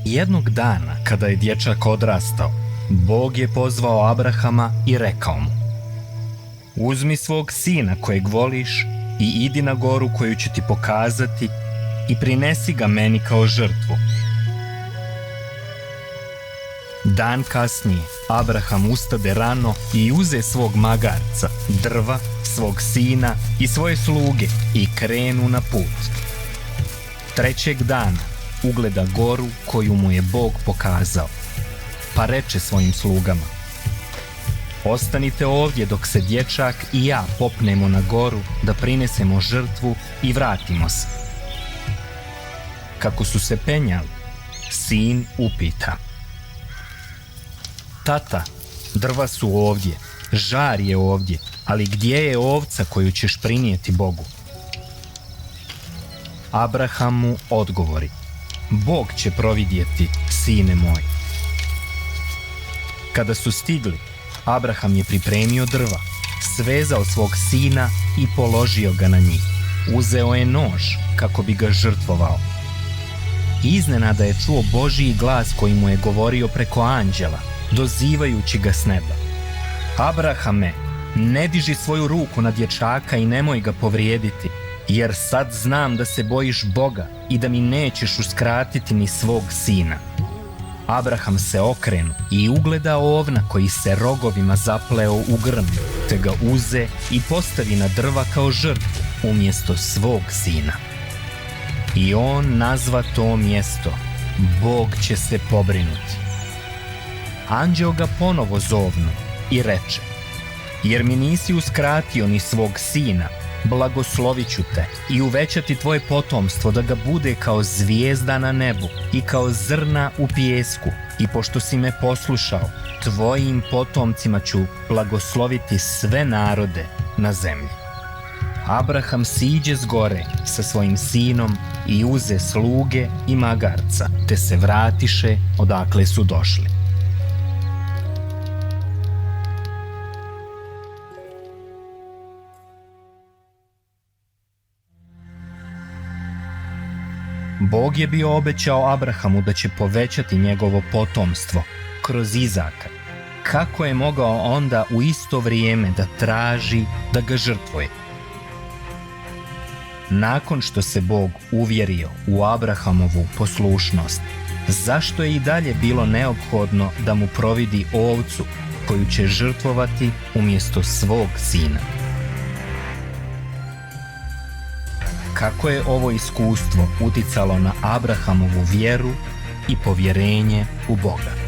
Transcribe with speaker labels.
Speaker 1: Jednog dana, kada je dječak odrastao, Bog je pozvao Abrahama i rekao mu: uzmi svog sina kojeg voliš i idi na goru koju ću ti pokazati i prinesi ga meni kao žrtvu. Dan kasnije Abraham ustade rano i uze svog magarca, drva, svog sina i svoje sluge i krenu na put. Trećeg dana ugleda goru koju mu je Bog pokazao, pa reče svojim slugama: ostanite ovdje dok se dječak i ja popnemo na goru da prinesemo žrtvu i vratimo se. Kako su se penjali, sin upita: tata, drva su ovdje, žar je ovdje, ali gdje je ovca koju ćeš prinijeti Bogu? Abraham mu odgovori: Bog će providjeti, sine moj. Kada su stigli, Abraham je pripremio drva, svezao svog sina i položio ga na njih. Uzeo je nož kako bi ga žrtvovao. Iznenada je čuo Božji glas koji mu je govorio preko anđela, dozivajući ga s neba: Abrahame, ne diži svoju ruku na dječaka i nemoj ga povrijediti, jer sad znam da se bojiš Boga i da mi nećeš uskratiti ni svog sina. Abraham se okrenu i ugleda ovna koji se rogovima zapleo u grmlju, te ga uze i postavi na drva kao žrtvu umjesto svog sina. I on nazva to mjesto: Bog će se pobrinuti. Anđeo ga ponovo zovnu i reče: jer mi nisi uskratio ni svog sina, blagoslovit ću te i uvećati tvoje potomstvo da ga bude kao zvijezda na nebu i kao zrna u pijesku. I pošto si me poslušao, tvojim potomcima ću blagosloviti sve narode na zemlji. Abraham siđe s gore sa svojim sinom i uze sluge i magarca, te se vratiše odakle su došli. Bog je bio obećao Abrahamu da će povećati njegovo potomstvo kroz Izaka. Kako je mogao onda u isto vrijeme da traži da ga žrtvuje? Nakon što se Bog uvjerio u Abrahamovu poslušnost, zašto je i dalje bilo neophodno da mu providi ovcu koju će žrtvovati umjesto svog sina? Kako je ovo iskustvo uticalo na Abrahamovu vjeru i povjerenje u Boga?